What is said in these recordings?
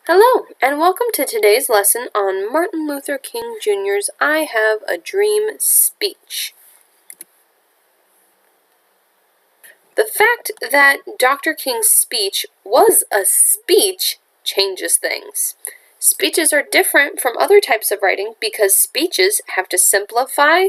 Hello, and welcome to today's lesson on Martin Luther King Jr.'s I Have a Dream speech. The fact that Dr. King's speech was a speech changes things. Speeches are different from other types of writing because speeches have to simplify,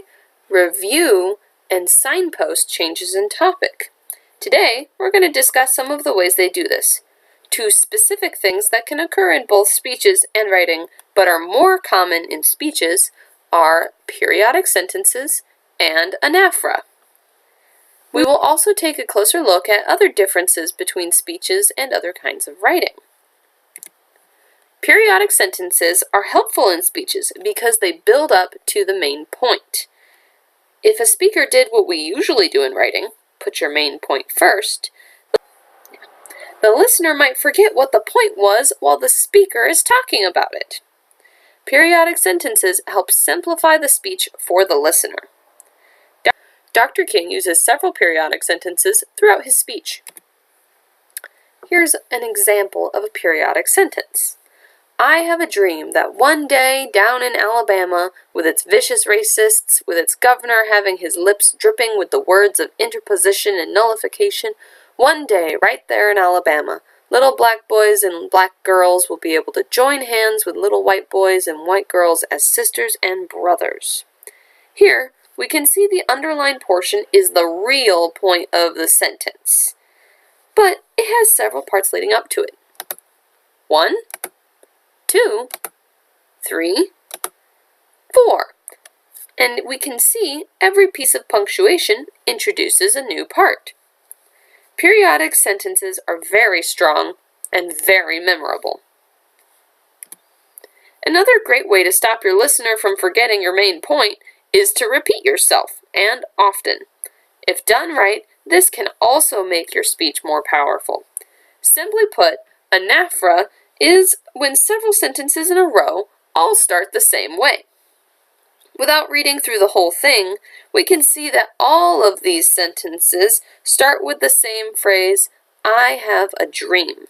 review, and signpost changes in topic. Today, we're going to discuss some of the ways they do this. Two specific things that can occur in both speeches and writing, but are more common in speeches, are periodic sentences and anaphora. We will also take a closer look at other differences between speeches and other kinds of writing. Periodic sentences are helpful in speeches because they build up to the main point. If a speaker did what we usually do in writing, put your main point first, the listener might forget what the point was while the speaker is talking about it. Periodic sentences help simplify the speech for the listener. Dr. King uses several periodic sentences throughout his speech. Here's an example of a periodic sentence. I have a dream that one day down in Alabama, with its vicious racists, with its governor having his lips dripping with the words of interposition and nullification, one day, right there in Alabama, little black boys and black girls will be able to join hands with little white boys and white girls as sisters and brothers. Here, we can see the underlined portion is the real point of the sentence, but it has several parts leading up to it. 1, 2, 3, 4. And we can see every piece of punctuation introduces a new part. Periodic sentences are very strong and very memorable. Another great way to stop your listener from forgetting your main point is to repeat yourself, and often. If done right, this can also make your speech more powerful. Simply put, anaphora is when several sentences in a row all start the same way. Without reading through the whole thing, we can see that all of these sentences start with the same phrase, I have a dream.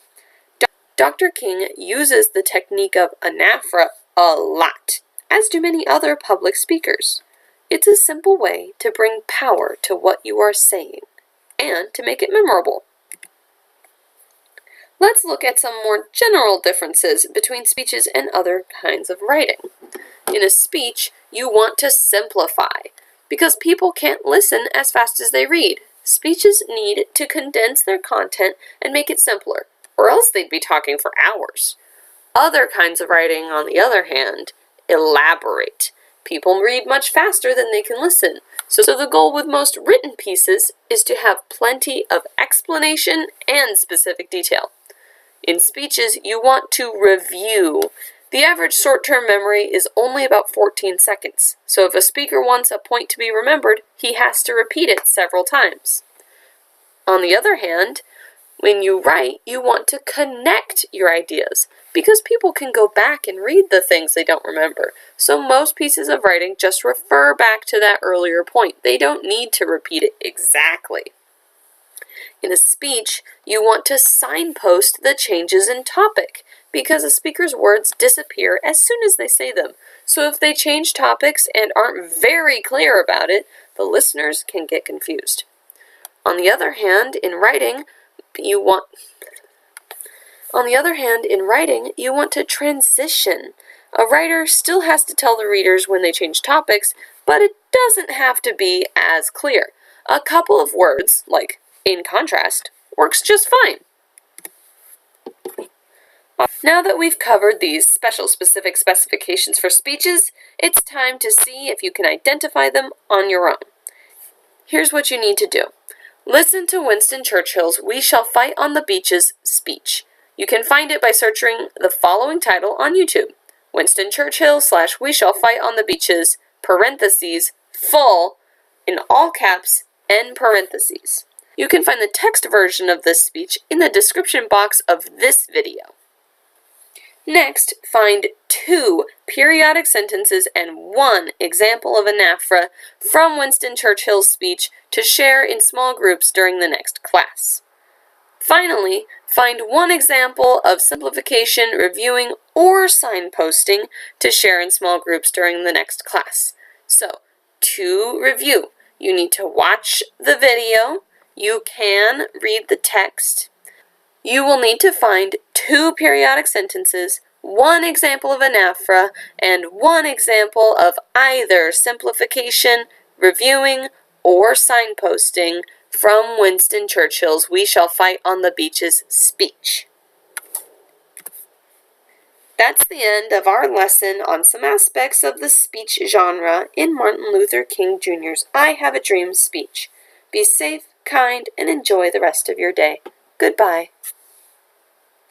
Dr. King uses the technique of anaphora a lot, as do many other public speakers. It's a simple way to bring power to what you are saying, and to make it memorable. Let's look at some more general differences between speeches and other kinds of writing. In a speech, you want to simplify, because people can't listen as fast as they read. Speeches need to condense their content and make it simpler, or else they'd be talking for hours. Other kinds of writing, on the other hand, elaborate. People read much faster than they can listen, so the goal with most written pieces is to have plenty of explanation and specific detail. In speeches, you want to review. The average short-term memory is only about 14 seconds, so if a speaker wants a point to be remembered, he has to repeat it several times. On the other hand, when you write, you want to connect your ideas, because people can go back and read the things they don't remember, so most pieces of writing just refer back to that earlier point. They don't need to repeat it exactly. In a speech, you want to signpost the changes in topic, because a speaker's words disappear as soon as they say them. So if they change topics and aren't very clear about it, the listeners can get confused. On the other hand, in writing, you want to transition. A writer still has to tell the readers when they change topics, but it doesn't have to be as clear. A couple of words, like in contrast, works just fine. Now that we've covered these specific specifications for speeches, it's time to see if you can identify them on your own. Here's what you need to do. Listen to Winston Churchill's We Shall Fight on the Beaches speech. You can find it by searching the following title on YouTube. Winston Churchill / We Shall Fight on the Beaches, parentheses, full, in all caps, end parentheses. You can find the text version of this speech in the description box of this video. Next, find 2 periodic sentences and 1 example of anaphora from Winston Churchill's speech to share in small groups during the next class. Finally, Find one example of simplification, reviewing, or signposting to share in small groups during the next class. So, to review, you need to watch the video. You can read the text. You will need to find 2 periodic sentences, 1 example of anaphora, and 1 example of either simplification, reviewing, or signposting from Winston Churchill's "We Shall Fight on the Beaches" speech. That's the end of our lesson on some aspects of the speech genre in Martin Luther King Jr.'s "I Have a Dream" speech. Be safe, kind, and enjoy the rest of your day. Goodbye.